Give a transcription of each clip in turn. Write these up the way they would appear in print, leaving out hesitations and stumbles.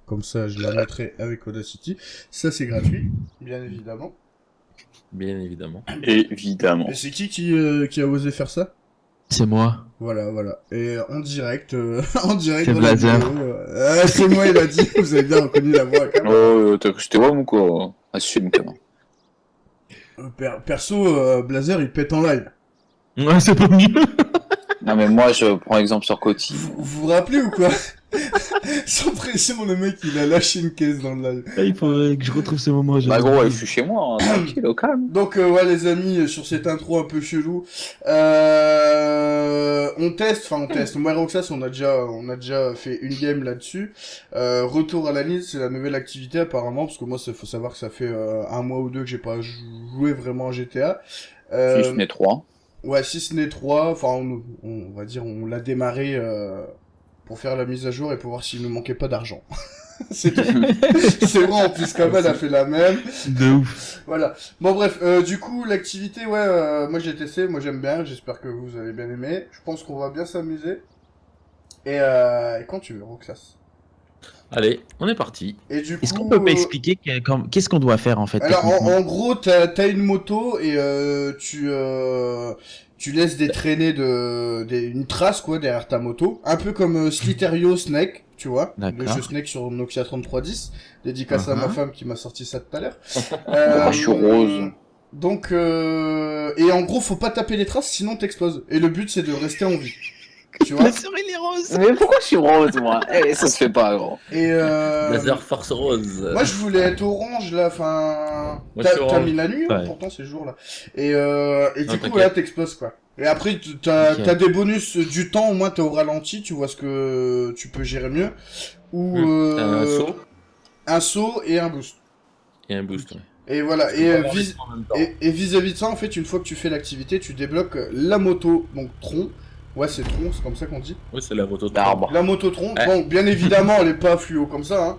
comme ça je la mettrai avec Audacity. Ça c'est gratuit, bien évidemment. Bien évidemment. Évidemment. Et c'est qui a osé faire ça? C'est moi. Voilà. Et en direct, en direct. C'est dans la Blazer. vidéo, c'est moi, il a dit. Vous avez bien reconnu la voix, quand même. Oh, t'as cru que c'était moi ou quoi? Assume, quand même. Perso, Blazer, il pète en live. Ouais, c'est pas mieux. Non, mais moi, je prends exemple sur Coty. Vous vous rappelez ou quoi? Sans pression, le mec, il a lâché une caisse dans le live. Il faudrait que je retrouve ce moment. Bah, gros, je suis chez moi, hein, tranquille, au calme. Donc, ouais, les amis, sur cette intro un peu chelou, on teste. Moi et Roxas, on a déjà fait une game là-dessus. Retour à la liste, c'est la nouvelle activité, apparemment, parce que moi, faut savoir que ça fait un mois ou deux que j'ai pas joué vraiment à GTA. Si ce n'est 3. Ouais, si ce n'est 3, enfin, on va dire, on l'a démarré pour faire la mise à jour et pour voir s'il nous manquait pas d'argent. C'est tout. C'est vrai, en plus, Kamal a fait la même. De ouf. Voilà. Bon, bref, du coup, l'activité, moi j'ai testé, moi j'aime bien, j'espère que vous avez bien aimé. Je pense qu'on va bien s'amuser. Et quand tu veux, Roxas. Allez, on est parti. Et du coup, Est-ce qu'on peut m'expliquer qu'est-ce qu'on doit faire en fait? alors, techniquement en gros, t'as une moto et tu laisses des traînées une trace quoi derrière ta moto, un peu comme Sliterio Snake, tu vois, le D'accord. jeu Snake sur Nokia 3310, dédicace à ma femme qui m'a sorti ça tout à l'heure. Je suis rose. Donc et en gros, faut pas taper les traces sinon t'exploses. Et le but c'est de rester en vie. Tu vois. sur les roses. Mais pourquoi je suis rose, moi? Eh, ça se fait pas, gros. Et Laser Force Rose. moi je voulais être orange là, enfin Moi, je suis t'as orange. mis la nuit Ouais. pourtant ces jours là. Et du Non, coup t'inquiète. là t'exploses quoi. Et après t'as Ok. des bonus du temps, au moins t'es au ralenti, tu vois ce que tu peux gérer mieux. Ou T'as un saut un saut et un boost. et un boost. Ouais. Et voilà, Tu peux avoir les trois en même temps. et vis-à-vis de ça, en fait, une fois que tu fais l'activité, tu débloques la moto, donc Tron. Ouais, c'est Tron, c'est comme ça qu'on dit. Oui, c'est la moto de D'arbre. La moto Tron, Ouais. bon, bien évidemment, elle est pas fluo comme ça, hein.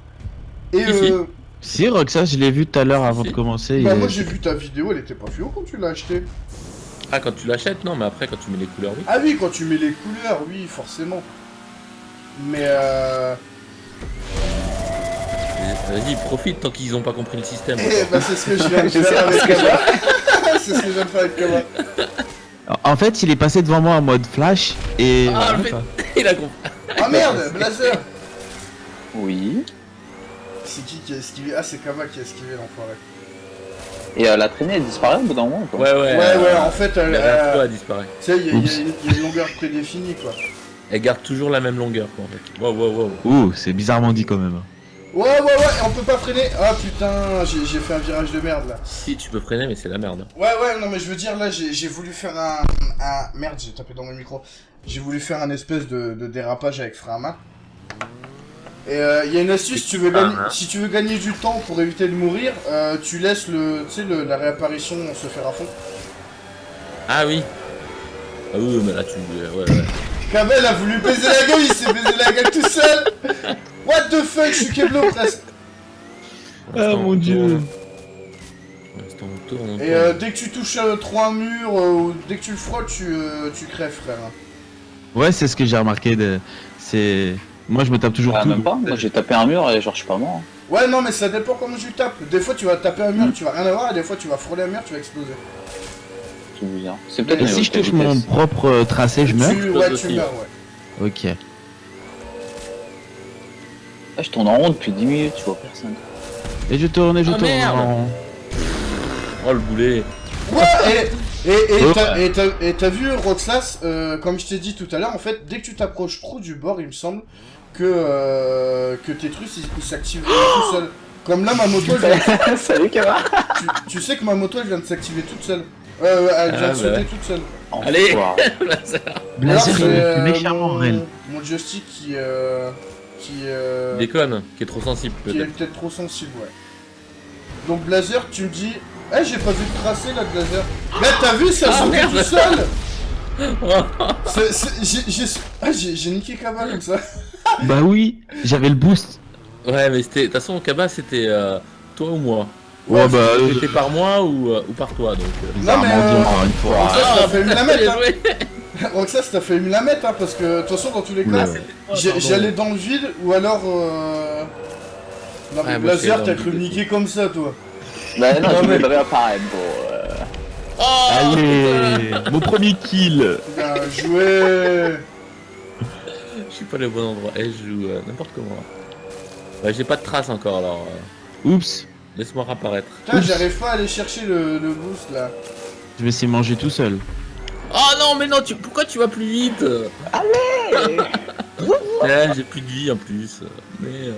Et Si. Si, Roxas, je l'ai vu tout à l'heure avant de commencer. bah il- moi j'ai vu ta vidéo, elle était pas fluo quand tu l'as acheté. Ah, quand tu l'achètes, non, mais après, quand tu mets les couleurs, oui. Ah oui, quand tu mets les couleurs, oui, forcément. Mais Vas-y, profite tant qu'ils ont pas compris le système. eh, bah c'est ce que je viens de faire avec Kama. C'est ce que je viens de faire avec Kama. En fait, il est passé devant moi en mode flash et. Ah, voilà, mais- quoi. Il a compris. Ah merde, Blazer. Oui. C'est qui a esquivé? Ah, c'est Kama qui a esquivé l'enfoiré. Et la traînée, elle disparaît au bout d'un moment, quoi. Ouais, en fait, La dernière fois, elle disparaît. tu sais, il y a Oups. une longueur prédéfinie, quoi. Elle garde toujours la même longueur, quoi, en fait. Wow. Ouh, c'est bizarrement dit quand même. Ouais, on peut pas freiner. Ah putain, j'ai fait un virage de merde là. Si, tu peux freiner, mais c'est la merde. Ouais, non, mais je veux dire, là, j'ai voulu faire un. Merde, j'ai tapé dans mon micro. J'ai voulu faire un espèce de dérapage avec frein à main. Et il y a une astuce, si tu veux gagner du temps pour éviter de mourir, tu laisses la réapparition se faire à fond. Ah oui. Ah oui, mais là, tu... Ouais. Kamel a voulu baiser la gueule, il s'est baisé la gueule tout seul. What the fuck, je suis Keblo presque. Ah mon dieu. On tourne. Et dès que tu touches trop un mur, ou dès que tu le frottes, tu crèves, frère. Ouais, c'est ce que j'ai remarqué. C'est. Moi, je me tape toujours Ah, tout. même pas. Moi, j'ai tapé un mur et genre, je suis pas mort. Ouais, non, mais ça dépend comment tu tapes. Des fois, tu vas taper un mur, tu vas rien avoir, et des fois, tu vas frôler un mur, tu vas exploser. C'est bizarre. C'est peut-être Et une si je touche vitesse. mon propre tracé, je meurs. Ouais, tu aussi. meurs, ouais. Ok. Ah, je tourne en rond depuis 10 minutes, tu vois personne. Et je tourne, Ah, merde. en- Oh, le boulet. Ouais, Ouais. et t'as vu, Roxas, comme je t'ai dit tout à l'heure, en fait, dès que tu t'approches trop du bord, il me semble que tes trucs, ils s'activent tout seuls. Comme là, ma moto, elle vient... Salut, Kama. tu sais que ma moto, elle vient de s'activer toute seule. Elle vient Ah, de sauter ouais. toute seule. Allez. Enfoiré. Blazer, Alors, il c'est, est méchamment réel. mon joystick qui Déconne, qui est trop sensible, est peut-être. peut-être trop sensible, ouais. Donc Blazer, tu me dis... Eh, j'ai pas vu le tracé, là, de Blazer. Là, t'as vu, ça Ah, sautait merde. tout seul. J'ai niqué Kaba comme ça. Bah oui, j'avais le boost. Ouais, mais c'était... De toute façon, Kaba, c'était toi ou moi. Ouais, bah. C'était par moi ou par toi, donc... Non, mais bizarrement dit encore une fois. Roxas, t'as fait une lamette, bien hein. joué. Roxas, t'as fait une lamette, hein, parce que, de toute façon, dans tous les cas, Ouais. j'allais dans le vide, ou alors, Non mais Ouais, moi, je suis Blazer, dans t'as le cru milieu. niquer comme ça, toi. Bah non, Non, je mais- voulais pas pareil, bon. Oh, Allez, mon premier kill. Bien joué. Je suis pas le bon endroit. Et je joue n'importe comment. Ouais, j'ai pas de traces encore alors. Oups, Laisse-moi réapparaître. Putain, j'arrive pas à aller chercher le boost là. je vais essayer de manger tout seul. Oh non, mais non, pourquoi tu vas plus vite? Allez. Ouais, j'ai plus de vie en plus. Mais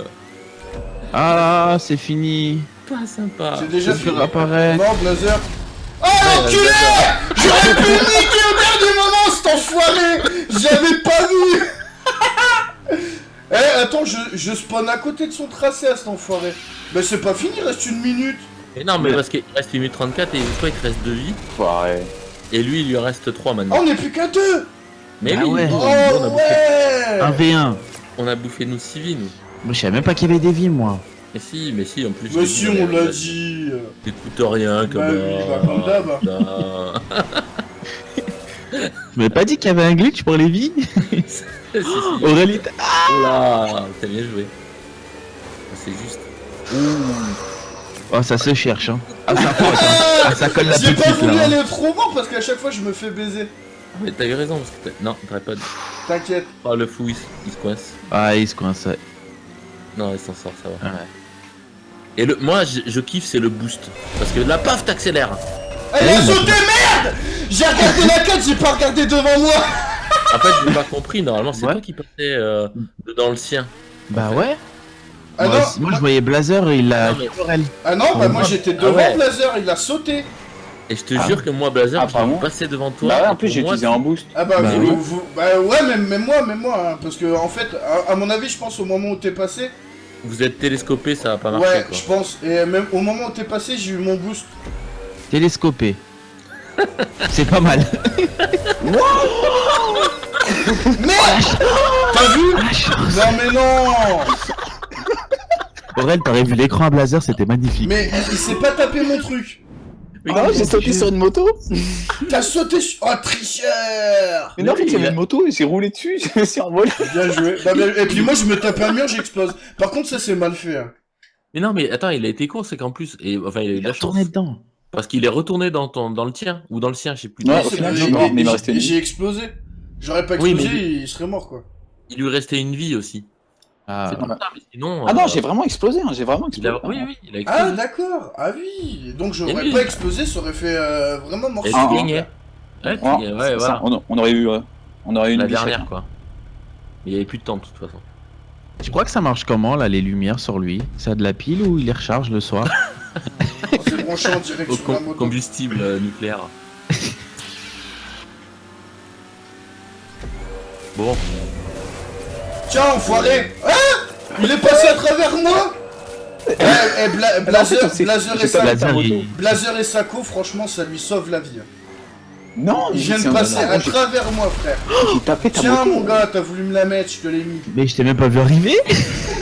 Ah, c'est fini. pas sympa. C'est déjà Je fini. peux apparaître. Non, Blazer. Oh Ouais, l'enculé! J'aurais pu le niquer au dernier moment, cet enfoiré! J'avais pas vu! Eh, attends, je spawn à côté de son tracé à cet enfoiré. Mais c'est pas fini, il reste une minute. Et non, mais Ouais. parce qu'il reste 1 minute 34 et toi il te reste 2 vies. Ouais. Et lui il lui reste 3 Oh, maintenant. on est plus qu'à deux! Mais Ah oui, ouais. nous, on a Oh bouffé, ouais! 1v1. on a bouffé nous 6 vies nous. Moi, je savais même pas qu'il y avait des vies, moi. Mais si, en plus. je Mais t'ai si, dit, on l'a dit. T'écoutes rien comme Bah oui, bah comme d'hab. Non. Tu m'avais pas dit qu'il y avait un glitch pour les vies? Si, si. Aurélie, Oh là, t'as bien joué. C'est juste. oh, ça se cherche, hein. Ah, ça frotte, hein. Ah, ça colle la J'ai pas petite, voulu là. aller trop loin parce qu'à chaque fois je me fais baiser. Mais t'as eu raison parce que non, t'aurais pas dit. T'inquiète. Oh le fou il se coince. Ah, il se coince, ouais. Non, il s'en sort, ça va. Ouais. Et moi je kiffe c'est le boost. Parce que là paf t'accélères. Elle a Oui, sauté, merde! J'ai regardé la carte, j'ai pas regardé devant moi! En fait j'ai pas compris, normalement c'est Ouais. toi qui passais dans le sien. Bah ouais. Ah moi, non, moi, je voyais Blazer et il a Non, mais- Aurélie. ah non, bah Oh, moi non. j'étais Ah devant ouais. Blazer, il a sauté. Et je te Ah. jure que moi Blazer Ah, je pardon. l'ai passé devant toi. Bah ouais, en et plus pour j'ai moi, utilisé un boost. Ah bah, Bah vous, oui. bah ouais, même moi, hein, parce que en fait, à mon avis, je pense au moment où t'es passé, vous êtes télescopé, ça va pas marcher ouais, quoi. je pense, et même au moment où t'es passé, j'ai eu mon boost. Télescopé. C'est pas mal. Merde! T'as vu? Ah, chance. Non mais non! Aurel, t'aurais vu l'écran à Blazer, c'était magnifique. Mais il s'est pas tapé mon truc. Oui, Ah non, ouais, j'ai sauté sur une moto. T'as sauté sur... Oh, tricheur! Mais non, en fait, il y avait une moto et j'ai roulé dessus, je me suis envolé. Bien joué. Bah, et puis moi, je me tape un mur, j'explose. Par contre, ça, c'est mal fait. Hein. Mais non mais attends, il a été con, c'est qu'en plus. Enfin il a eu de Il la a chance. tourné dedans. Parce qu'il est retourné dans le tien, ou dans le sien, je sais plus. Ouais, Mais au c'est final, pas- je suis mort, mais il m'a resté une vie. J'ai explosé. J'aurais pas Oui, explosé, mais il serait mort, quoi. Il lui restait une vie aussi. Ah, C'est pour ça, mais sinon. Ah non, j'ai vraiment explosé, hein, j'ai vraiment il a... explosé. Oui, il a Ah, explosé. d'accord. Ah oui. Donc, j'aurais Et oui. pas explosé, ça aurait fait vraiment Et morceau. Ah, tu gagnais. Ouais, tu gagnais, ouais, c'est ça, voilà. on aurait eu, on aurait eu une La vie dernière, chacun. quoi. Mais il y avait plus de temps, de toute façon. tu crois que ça marche comment, là, les lumières sur lui? Ça a de la pile ou il les recharge le soir? C'est branché en direct Au sur la moto. combustible nucléaire. Bon, Tiens, enfoiré. Ah, il est passé à travers moi. Blazer, c'est- Blazer et j'ai pas Sako. Blazer, il- Blazer et Sako, franchement, ça lui sauve la vie. Non, Il vient c'est de un passer bonheur. à travers moi, frère. J'ai tapé ta Tiens, moto. mon gars, t'as voulu me la mettre, je te l'ai mis. Mais je t'ai même pas vu arriver.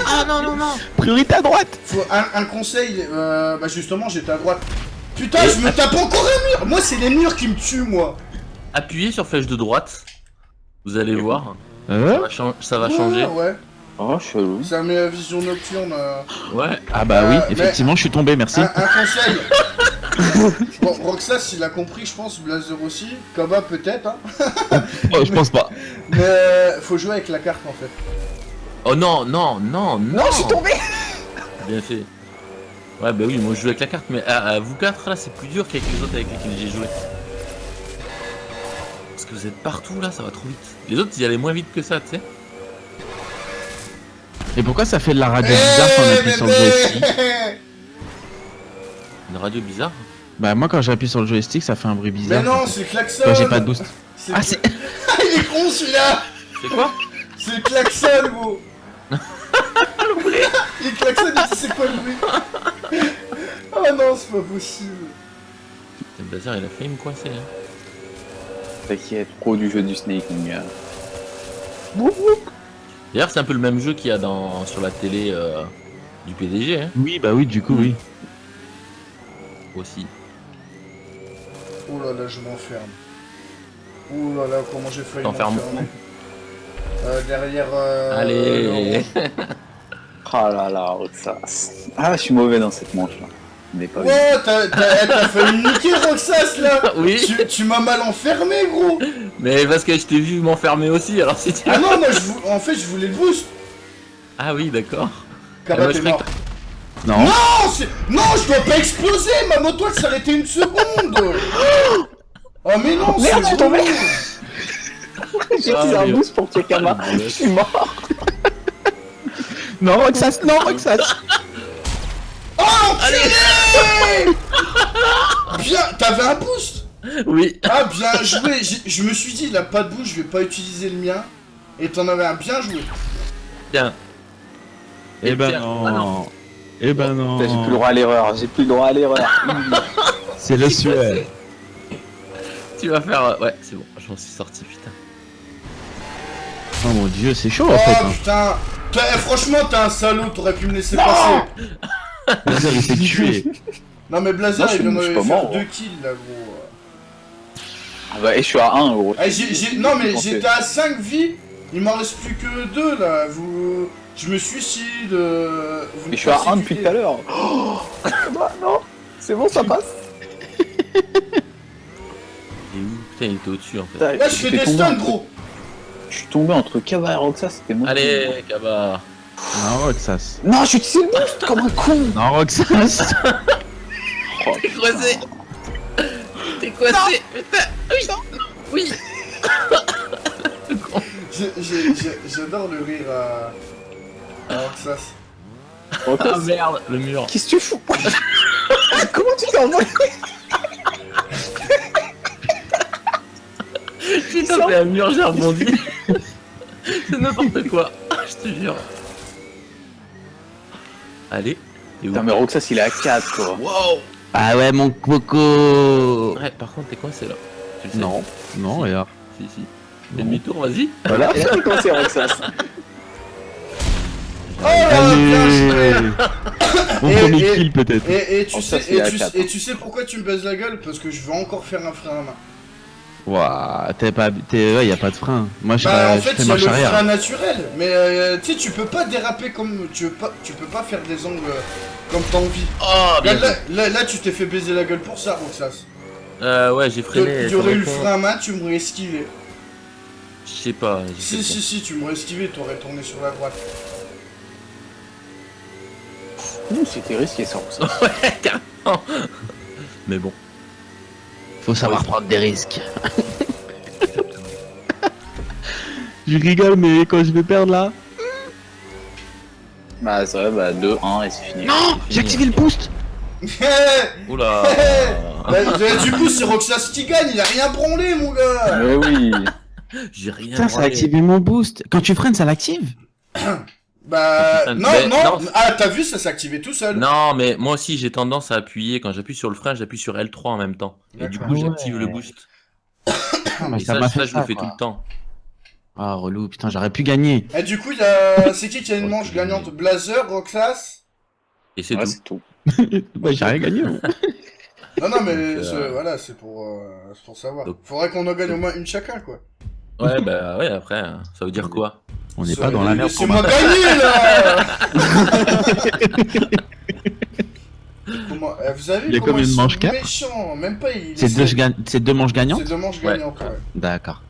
ah non, non, non. Priorité à droite. Faut un conseil, bah justement, j'étais à droite. Putain, je me tape encore un mur. Moi, c'est les murs qui me tuent, moi. Appuyez sur flèche de droite. Vous allez voir. Ça va Ouais, changer. Ouais, Oh, chelou. ça met la vision nocturne. Ouais. Ah bah oui, mais- effectivement, je suis tombé, merci. Un conseil. Bon, Roxas, il a compris, je pense, Blazer aussi. Kaba, peut-être, hein. Oh, je pense pas. Mais faut jouer avec la carte, en fait. Oh non, non, non, non. Non, je suis tombé. Bien fait. Ouais, bah oui, moi je joue avec la carte, mais vous quatre là, c'est plus dur qu'avec les autres avec lesquels j'ai joué. Parce que vous êtes partout là, ça va trop vite. Les autres, ils allaient moins vite que ça, tu sais. Et pourquoi ça fait de la radio bizarre quand on appuie sur le joystick? Une radio bizarre. Bah moi quand j'appuie sur le joystick ça fait un bruit Mais bizarre. non, c'est klaxon. Quand j'ai pas de boost. C'est Ah cla- c'est... Il est con, celui-là. C'est quoi? C'est le klaxon, gros. Il klaxonne, il dit c'est quoi le bruit? Oh non, c'est pas possible. Le Blazer, il a failli me coincer. Hein. T'inquiète, pro du jeu du Snake, mon gars. D'ailleurs, c'est un peu le même jeu qu'il y a sur la télé du PDG, hein, Oui bah oui du coup oui. aussi. Oh là là, je m'enferme. Oh là là, comment j'ai failli T'enfermes m'enfermer. Derrière... Allez. Ah là là, Roxas. Ah, je suis mauvais dans cette manche là. Mais pas bien. Ouais, t'as failli niquer Roxas là. Oui. Tu m'as mal enfermé, gros. Mais parce que je t'ai vu m'enfermer aussi, alors si tu... Ah non, moi en fait je voulais le boost. Ah oui, d'accord. Kaba, moi, t'es je crois mort. Non. Non, je dois pas exploser. Ma moto elle s'arrêtait une seconde. Oh mais non, Merde, je suis tombé. relou. J'ai Ah, utilisé un mais- boost pour tuer Kama. Je suis mort. Non, Roxas, non, Roxas. Oh l'enculé. Bien, t'avais un boost. Oui. Ah bien joué. Je me suis dit il a pas de boost, je vais pas utiliser le mien. Et t'en avais un, bien joué. Bien. Eh ben tiens. non. Ah non. Eh ben non. Putain, j'ai plus le droit à l'erreur. J'ai plus le droit à l'erreur. C'est le Suède. Tu vas faire... Ouais, c'est bon, j'en suis sorti, putain. Oh mon dieu, c'est chaud Oh en fait. Hein. putain. Franchement t'es un salaud, t'aurais pu me laisser passer. Blazer, il s'est tué. Non mais Blazer Non, il vient je suis de pas faire mort, 2 hein. kills là gros. Ah bah, et je suis à 1 gros. Ah, non mais Pensez. j'étais à 5 vies, il m'en reste plus que 2 là, je me suicide, vous Mais je suis à 1 depuis tout à l'heure. Oh bah non. C'est bon, ça passe. Il est où? Putain, il était au-dessus en fait. Putain, Là je fais j'étais des tombé stuns entre- gros. Je suis tombé entre Kava et Roxas, c'était moi. Allez, Kaba. Non, Roxas. Non, je suis utilisé le boost comme un con. Non, Roxas. Oh, T'es coincé. T'es coincé. Putain. Oui. Oui. J'adore le rire à Roxas. Roxas, Ah merde, le mur. qu'est-ce que tu fous? Comment tu t'es envolé? Putain, c'est un mur, j'ai rebondi. C'est n'importe quoi. Je te jure. Allez. T'es où? Putain, mais Roxas, il est à 4 quoi. Wow. Ah ouais, mon coco. Ouais, par contre, t'es coincé là. Tu le sais? Non. Non, regarde. Si, si. Fais demi-tour, vas-y. Voilà. Et là, t'es coincé, Roxas. Oh là, bien joué. Allez. Mon Et- premier et- kill peut-être. Et Oh, ça, c'est à 4, et tu sais pourquoi tu me baises la gueule? Parce que je veux encore faire un frein à main. Ouah, ouais, y a pas de frein. Moi je Bah en je fait fais il y a marche le arrière. frein naturel, mais tu sais tu peux pas déraper comme tu peux pas faire des angles comme t'as envie. Oh, bien joué. Là, tu t'es fait baiser la gueule pour ça Roxas. Ouais, j'ai freiné. Tu aurais eu le ça frein à main, tu m'aurais esquivé. Je sais pas. j'ai fait Si, tu m'aurais esquivé, t'aurais tourné sur la droite. C'était risqué ça, Roxas. le- Ouais, carrément. Mais bon. Faut savoir prendre des risques. Je rigole, mais quand je vais perdre là. Bah, ça va, bah 2-1 et c'est fini. Non, j'ai activé le boost. Oula. Du coup c'est Roxas qui gagne, il a rien branlé mon gars. Mais oui. J'ai rien. Putain, ça a branlé. activé mon boost. Quand tu freines, ça l'active. Bah putain, non, mais non, non. ah t'as vu ça s'est activé tout seul. Non, mais moi aussi j'ai tendance à appuyer. Quand j'appuie sur le frein, j'appuie sur L3 en même temps. Et du coup, D'accord. j'active le boost. Ah, mais Et ça, m'a ça, je le ça, fais quoi. tout le temps. Ah, relou, putain, j'aurais pu gagner. Et du coup c'est qui a une manche gagnante? Blazer, Roxas? Et c'est Ouais, tout. c'est tout. Bah, j'ai rien gagné. Moi. Non mais Donc, voilà c'est pour savoir. donc- Faudrait qu'on en gagne au moins une chacun quoi. Ouais, bah ouais, après, hein, ça veut dire quoi? On n'est pas dans la merde. Laissez-moi gagner là. Comment vous avez Il y a comment combien de ils sont manches, quatre? méchants, même pas il C'est deux manches gagnantes. C'est deux manches Ouais. gagnantes ouais. D'accord.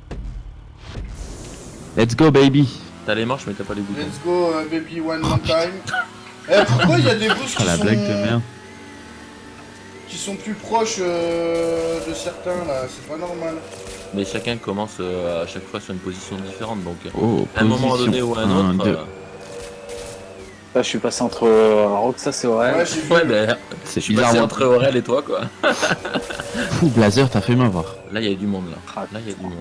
Let's go, baby. T'as les manches, mais t'as pas les boutons. Let's go baby one more time. Pourquoi il y a des boosts Ah, la blague de merde. qui sont plus proches de certains là, c'est pas normal. Mais chacun commence à chaque fois sur une position différente, donc Oh, à un moment position. donné ou à un Un, autre. deux. Là, je suis passé entre Roxas et Aurel. Ouais, j'ai vu. Ouais, bah, C'est je suis bizarre. passé moi. entre Aurel et toi, quoi. Fou, Blazer, t'as fait m'avoir. Là, il y a du monde, là. Ah, Là, il y a du monde.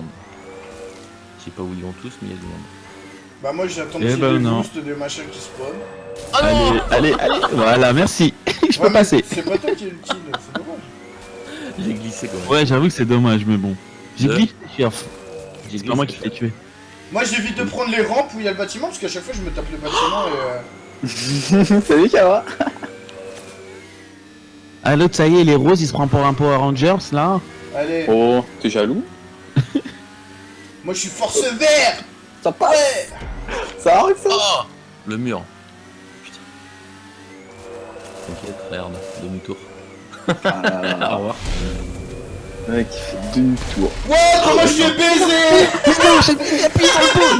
Je sais pas où ils vont tous, mais il y a du monde. Bah moi j'attends Eh qu'il y ait ben des non. boosts des machins qui spawn. Allez, voilà, merci. Je Ouais, peux mais passer. c'est pas toi qui as eu le kill, c'est dommage. J'ai glissé, quand même. Ouais, j'avoue que c'est dommage, mais bon. J'ai Euh, glissé, je suis off. J'ai C'est pas moi qui glissé. l'ai tué. Moi j'évite de prendre les rampes où il y a le bâtiment parce qu'à chaque fois je me tape le bâtiment et Salut Kava. Ah, l'autre, ça y est, il est rose, il se prend pour un Power Rangers, là. allez, Oh, t'es jaloux? moi je suis force vert. Ça passe? Ouais. Ça arrive ça? Oh, le mur. Putain. t'inquiète, regarde, demi-tour. Ah là là. Au revoir. Le mec, il fait demi-tour. Wow, comment je l'ai baisé! Non, j'ai appuyé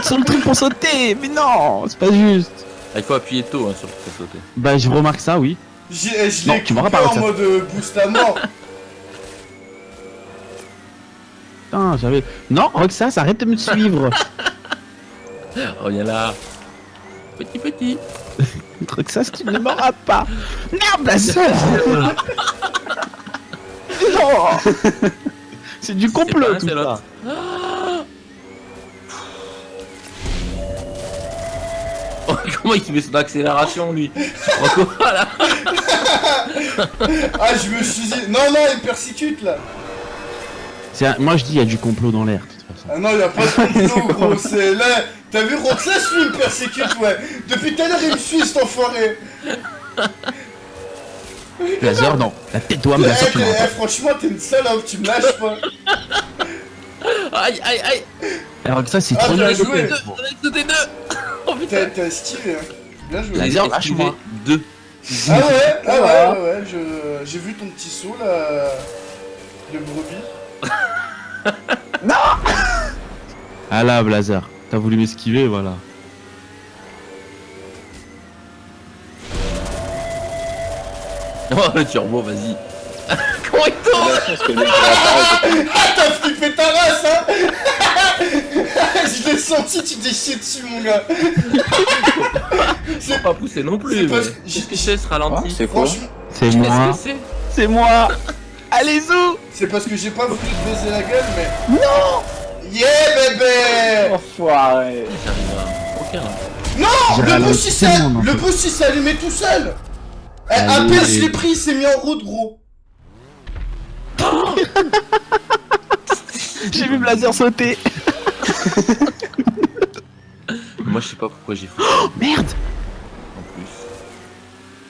sur le truc pour sauter. Mais non, c'est pas juste. Ah, il faut appuyer tôt hein, sur le pour sauter. Bah, je remarque ça, oui. Je Non, l'ai tu m'auras coupé pas en ça. mode boost à mort. Putain, j'avais. Non, Roxas, arrête de me suivre. Reviens là. Petit. Roxas, tu ne m'auras pas. Merde, la seule. Non. C'est du complot, pas un, tout c'est ça. l'autre. Oh, comment il met son accélération lui? Tu crois quoi là? Ah, je me suis dit. Non, il persécute là. Moi, je dis, il y a du complot dans l'air, de toute façon. Ah non, y a pas de complot, gros. C'est là. T'as vu, Roxas, lui, il me persécute, ouais. Depuis tout à l'heure, il me suit, cet enfoiré. Blazer, non. La tête toi, Eh, Blazer, tu m'auras pas. franchement, t'es une salope, tu me lâches pas. Aïe. Alors Roxas, c'est Ah, trop bien nul. joué. T'es deux. Oh putain. T'as stylé, hein. Bien joué. Laser, lâche-moi. Deux. Ah ouais, j'ai vu ton petit saut là. De brebis. Ah là, Blazer. T'as voulu m'esquiver, voilà. Oh le turbo, vas-y. Comment il tombe? Parce que le mec, il apparaît, Ah, t'as flippé ta race, hein. Je l'ai senti, tu t'es chié dessus, mon gars. Faut pas pousser non plus. c'est parce Mais... que Qu'est-ce que c'est ce ralenti? Ah, c'est quoi? Franchement, C'est Tu sais moi. ce que c'est? C'est moi. Allez, zou. c'est parce que j'ai pas voulu te baiser la gueule, mais. Non. Yeah, bébé. Enfoiré. J'arrive à... Ok là. Non, J'ai le ralenti boost, tellement, le en boost, il s'est allumé tout seul. À Allez. peine je l'ai pris, il s'est mis en route, gros. J'ai vu Blazer sauter. Moi je sais pas pourquoi j'ai foutu Merde. en plus.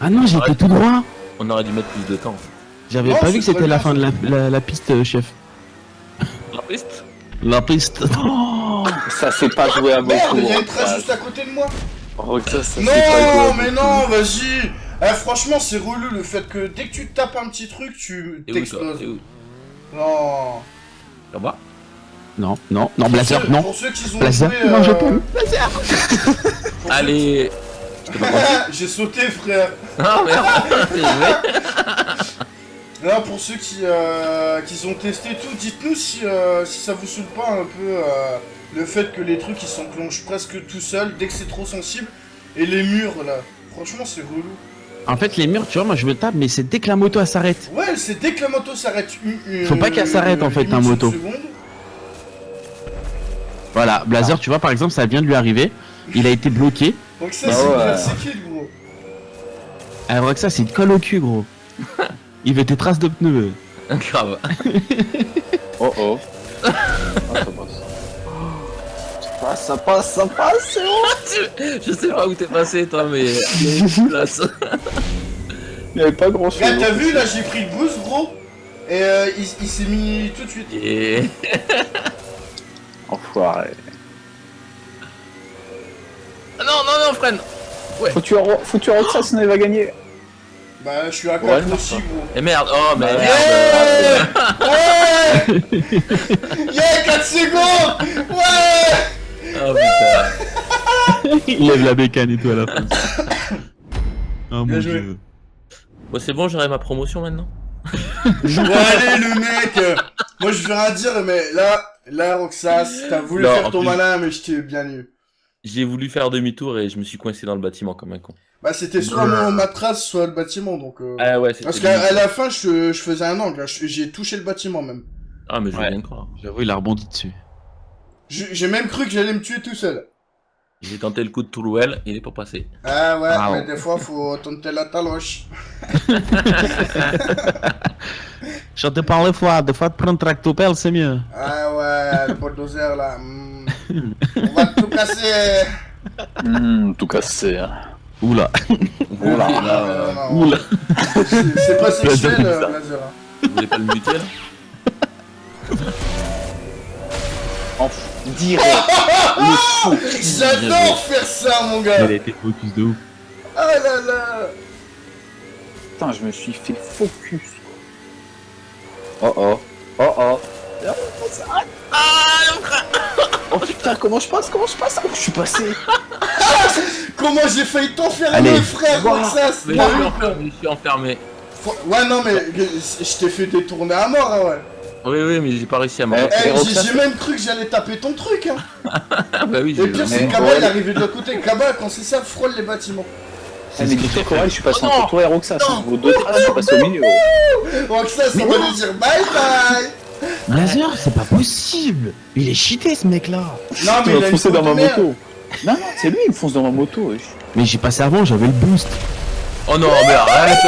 Ah non, j'étais tout droit. On aurait dû mettre plus de temps en fait. J'avais Non, pas c'est vu que très c'était la bien, fin de la piste, chef. La piste? La piste. Oh. Ça s'est pas joué à beaucoup. Merde, il y a une hein. trace juste à côté de moi. Roxas, ça s'est Non, pas joué à mais beaucoup. non, vas-y. Eh, franchement, c'est relou le fait que dès que tu tapes un petit truc, tu T'es où toi? t'exploses. T'es où? Non. Là-bas? Non, Blazer, non. Pour ceux qui ont Blazer, joué, non, je t'aime. pour Allez! Je te ceux- pas J'ai sauté, frère. Ah merde! T'es joué? Là, pour ceux qui ont testé tout, dites-nous si ça vous saoule pas un peu le fait que les trucs ils s'enclenchent presque tout seuls dès que c'est trop sensible. Et les murs là, franchement c'est relou. En fait, les murs, tu vois, moi je me tape, mais c'est dès que la moto elle s'arrête. Ouais, c'est dès que la moto s'arrête. Faut pas qu'elle s'arrête, en fait, une un seule moto. seconde. Voilà, Blazer, tu vois, par exemple, ça vient de lui arriver. Il a été bloqué. Donc ça Bah c'est ouais. persécuté, gros. Alors que ça, c'est une colle au cul, gros. Il veut tes traces de pneus. Grave. Oh oh. Ah, ça passe, c'est bon. Je sais pas où t'es passé toi, mais il y a une place. Il y avait pas grand chose. Là t'as vu, là j'ai pris le boost, gros. Et il s'est mis tout de suite. Et... Enfoiré. Ah non, freine! Foutu Roxas, sinon il va gagner. Bah je suis à Ouais, 4 non, aussi, gros. Et merde, oh mais Yeah merde! Ouais Yeah, 4 secondes. Ouais. Oh putain! Il lève la bécane et tout à la fin. Oh Bien mon joué. dieu. Bon c'est bon, j'aurai ma promotion maintenant? Bon allez le mec moi je veux rien dire mais là Roxas, t'as voulu Non, faire en ton plus- malin mais je t'ai bien eu. J'ai voulu faire demi-tour et je me suis coincé dans le bâtiment comme un con. Bah c'était soit ma trace soit le bâtiment donc Ah ouais, c'était... parce qu'à la fin je faisais un angle, j'ai touché le bâtiment même. Ah mais je veux Ouais. bien croire. J'avoue, il a rebondi dessus. J'ai même cru que j'allais me tuer tout seul. J'ai tenté le coup de Toulouel, il est pas passé. Ah ouais, Wow. mais des fois faut tenter la taloche. Je te parle des fois de prendre tractopelle, c'est mieux. Ah ouais, le bulldozer là. On va tout casser. Tout cassé. Hein. Oula. Oula. Non, non, non. Oula. C'est pas sexuel, Blazer. Blazer. Vous voulez pas le muter là? Direct. Le fou. J'adore faire ça mon Elle gars. a été focus de ouf. Ah là là. putain, je me suis fait focus. Oh oh. Oh oh. Oh putain, comment je passe? Oh, je suis passé. Comment j'ai failli t'enfermer, Allez. frère, Roxas? Mais Non, je suis enfermé. ouais, non, mais je t'ai fait détourner à mort, hein, ouais. Oui, mais j'ai pas réussi à me Eh, rattraper. Eh, Roxas, j'ai même cru que j'allais taper ton truc, hein. Ah bah oui, Et pire, c'est Mais- que Kaba, ouais. il est arrivé de l'autre côté. Kaba, quand c'est ça, frôle les bâtiments. Ah, mais dis-toi qu'Aurel, je suis passé Oh non. entre toi et Roxas. Non. Vos deux traces, je suis passé au milieu. Roxas, on va lui dire bye bye. Blazer, c'est pas possible. Il est cheaté ce mec là. Non, Tu mais il m'as a une foncé faute dans de ma merde. moto. Non, c'est lui, il me fonce dans ma moto. Wesh. Mais j'ai passé avant, j'avais le boost. Oh non, mais arrête.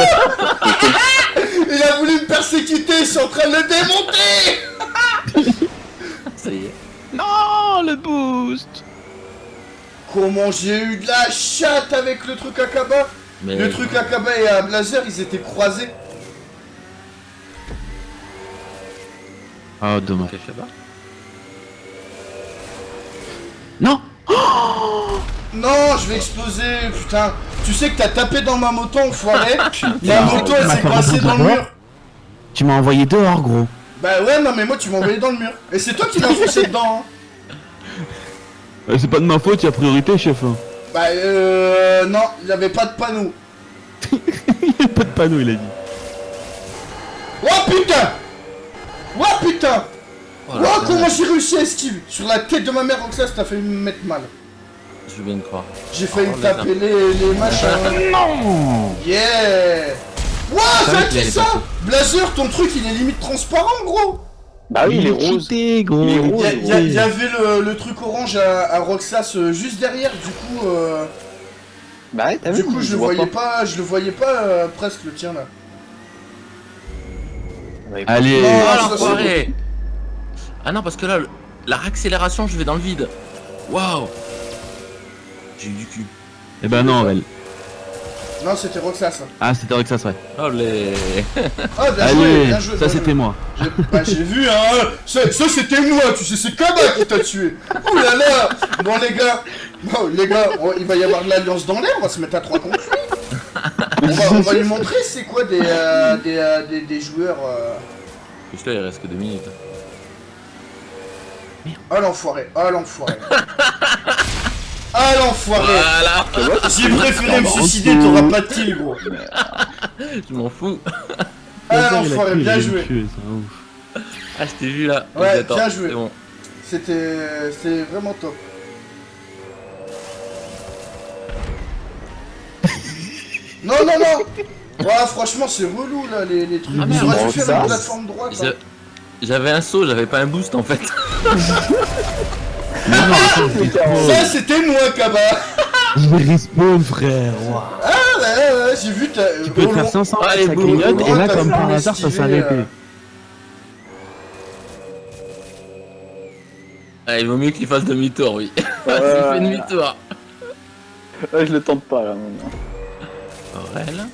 Il a voulu me persécuter, je suis en train de le démonter. Ça y est. Non, le boost. Comment j'ai eu de la chatte avec le truc à Kaba. Mais... Le truc à Kaba et à Blazer, ils étaient croisés. Ah, dommage. Ok, je sais pas. Non. Non, je vais exploser, putain. Tu sais que t'as tapé dans ma moto, enfoiré. Ma moto, elle tu m'as s'est fait coincée dans le rentrer mur. Tu m'as envoyé dehors, gros. Bah ouais, non, mais moi, tu m'as envoyé dans le mur. Et c'est toi qui m'as foncé dedans, hein. C'est pas de ma faute, il y a priorité, chef. Bah non, il y avait pas de panneau. Il y a pas de panneau, il a dit. Oh putain. Oh putain. Oh Oh, là, comment j'ai réussi à esquiver. Sur la tête de ma mère, Roxas, t'as failli me mettre mal. Je veux bien te croire. J'ai failli Oh, me taper les machins. Non. Yeah. Ouah, savais t'as qu'il qui allait ça? passer. Blazer, ton truc, il est limite transparent, gros. Bah oui, il est rose. cheaté, gros. Il est rose. Il y avait le truc orange à Roxas juste derrière, du coup, Bah ouais, t'as vu, je le vois voyais pas, presque le tien là. Ouais, Allez. Non, Oh ça, l'enfoiré. Ah non, parce que là, la réaccélération, je vais dans le vide. Waouh. J'ai eu du cul. Eh ben non, Aurel. Non, c'était Roxas. Ah, c'était vrai que ça serait. Oh les... Ah, bien joué, Allez, bien joué. ça bien c'était joué. moi. J'ai vu, hein. Ça c'était moi, tu sais, c'est Kaba qui t'a tué. Ouh là là. Bon les gars, il va y avoir de l'alliance dans l'air, on va se mettre à 3 contre lui. On va lui montrer c'est quoi des joueurs. Juste là, il reste que 2 minutes. Ah l'enfoiré, ah l'enfoiré. Ah l'enfoiré. Voilà. J'ai préféré me suicider, t'auras pas de kill gros. Je m'en fous. Ah Blazer, il a l'enfoiré, cru, bien il allait me joué. tuer, c'est un ouf. Ah, je t'ai vu là. Ouais, Attends, bien joué. C'est bon. C'était vraiment top. Non, non, non. Ouais, franchement, c'est relou là, les trucs. Ah, Ils merde, auraient dû bon, faire ça. une plateforme droite. hein. J'avais un saut, j'avais pas un boost en fait. Mais non, attends, je respawn. Ça, c'était moi, Kaba. Je vais respawn, frère. Wow. Ah, ouais, j'ai vu ta. Tu peux te faire 500, Allez, ça boum, clignote, boum, et là, t'as comme fait par un hasard, ça esquiver, s'arrêtait. Ah, il vaut mieux qu'il fasse demi-tour, oui. Ouais. Il fait demi-tour. Ouais, je le tente pas là maintenant. Aurel,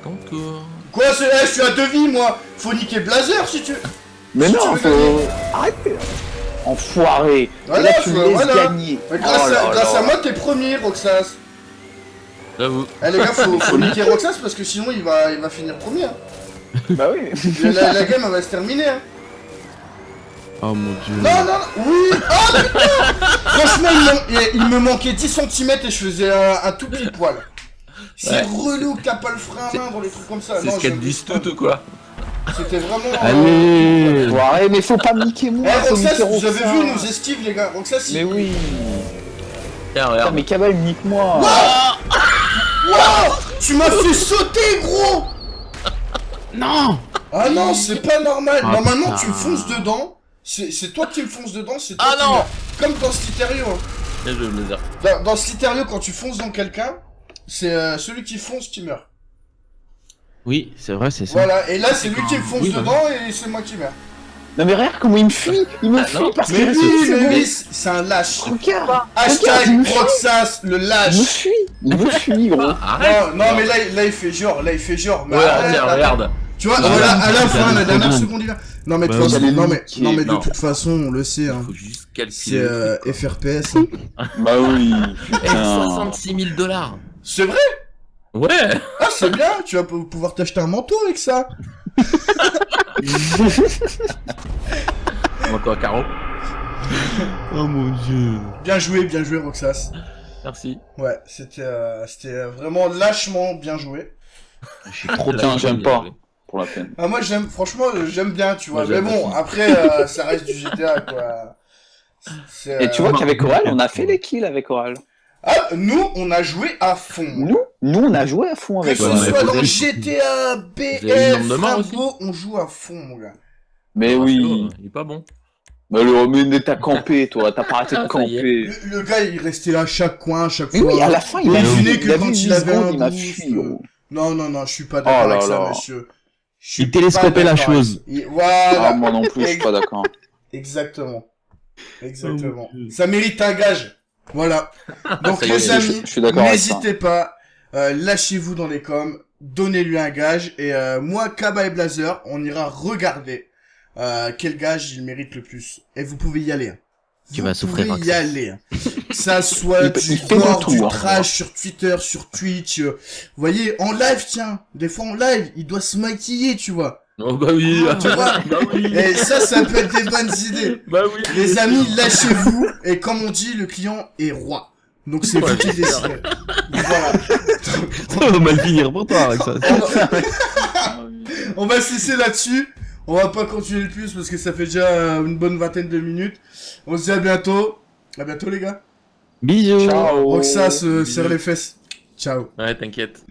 ton tour. Quoi, je suis à 2 vies, moi. Faut niquer Blazer si tu. Mais Si non, tu veux faut... gagner. Arrêtez. Enfoiré. Voilà, Et là, tu me laisses voilà. gagner. Mais grâce, Oh là grâce là. à moi, t'es premier, Roxas. J'avoue. Eh les gars, faut niquer Roxas parce que sinon il va finir premier. Hein. Bah oui. La game elle va se terminer. Hein. Oh mon dieu. Non, non, oui. Oh putain. Franchement, il me manquait 10 cm et je faisais un tout petit poil. C'est Ouais. relou que t'as pas le frein à main dans les trucs comme ça. C'est Non, ce qu'elle je- dit tout ou quoi? C'était vraiment. Allez. Enfoiré, mais faut pas niquer Eh moi. faut Roxas, niquer vous avez Roxas. vu nos esquives les gars. Roxas, Mais oui. Tiens, Putain, regarde. mais Cabal, nique-moi. Wow, tu m'as fait sauter gros. Non. Ah non, c'est pas normal. Ah, Normalement, putain. tu me fonces dedans. C'est toi qui me fonces dedans, c'est toi Ah qui non. meurs. Comme dans Stiterio. Hein. Bien joué, Blazer. Dans Stiterio, quand tu fonces dans quelqu'un, c'est celui qui fonce qui meurt. Oui, c'est vrai, c'est ça. Voilà, et là, c'est lui qui me fonce Oui, dedans et c'est moi qui meurs. Non mais regarde comment il me fuit. Il me Ah, fuit non. parce Mais qu'il reste oui, une mais seconde. oui, c'est un lâche. Regarde. Regarde, il Hashtag me fuit. Roxas, le Il me lâche. fuit. Il me fuit, gros. Ah, arrête. Non, mais là, il fait genre, Mais Ouais, arrête, tiens, arrête. regarde. Tu vois, Bah, voilà, à la ça fin, allait la trop dernière bien. seconde, il vient. Non, mais de Bah, toute façon, j'allais non, mais niquer. de Non. toute façon, on le sait, hein. Faut juste C'est calculer. le truc, quoi. FRPS. Bah oui. Eh, Putain. 66 000 $. C'est vrai? Ouais. Ah, c'est bien, tu vas pouvoir t'acheter un manteau avec ça. Manteau à carreaux. Oh mon dieu. Bien joué, Roxas. Merci. Ouais, c'était vraiment lâchement bien joué. Je suis trop Putain, j'aime bien pas. joué. Pour la peine. Ah, moi, franchement, j'aime bien, tu vois. Moi, Mais j'aime bon, aussi. après, ça reste du GTA, quoi. Et tu vois non, qu'avec Oral, on a ouais. fait les kills avec Oral. Ah, nous, on a joué à fond. Nous, on a joué à fond Que avec ce Ouais, Oral. mais soit faut dans dire- GTA, avez une BF, norme de mort aussi Rambo, on joue à fond, mon gars. Mais Non, oui. Marcelo, il est pas bon. Mais mais t'as campé, toi. T'as pas arrêté de Ah, ça y est. camper. Le gars, il restait là à chaque coin, à chaque Mais fois. oui, à la fin, Il il a venait vu, que il a quand vu il 10 avait un secondes, il m'a boost. fui, gros. Non, je suis pas d'accord Oh là avec ça, là. monsieur. Je suis Il télescopait pas la d'accord avec chose. ça. Voilà. Ah, moi non plus, je suis pas d'accord. Exactement. Oh, mon Dieu. Ça mérite un gage. Voilà. Donc Ça y est, les amis, je suis d'accord avec ça. n'hésitez pas, lâchez-vous dans les coms, donnez-lui un gage et moi, Kaba et Blazer, on ira regarder quel gage il mérite le plus. Et vous pouvez y aller. Tu Vous vas souffrir, pouvez y Roxas. aller. Que ça soit Il du fait de gore, tout, du hein. trash sur Twitter, sur Twitch. Vous voyez, en live, tiens. Des fois en live, il doit se maquiller, tu vois. Oh bah oui. Tu vois. Bah oui. Et ça peut être des bonnes idées. Bah oui. Les amis, lâchez-vous. Et comme on dit, le client est roi. Donc c'est vous qui décidez. Voilà. Ça va mal finir pour toi avec ça. On va se laisser là-dessus. On va pas continuer le plus parce que ça fait déjà une bonne vingtaine de minutes. On se dit à bientôt. À bientôt les gars. Bisous. Ciao. Roxas, serre les fesses. Ciao. Ouais, t'inquiète.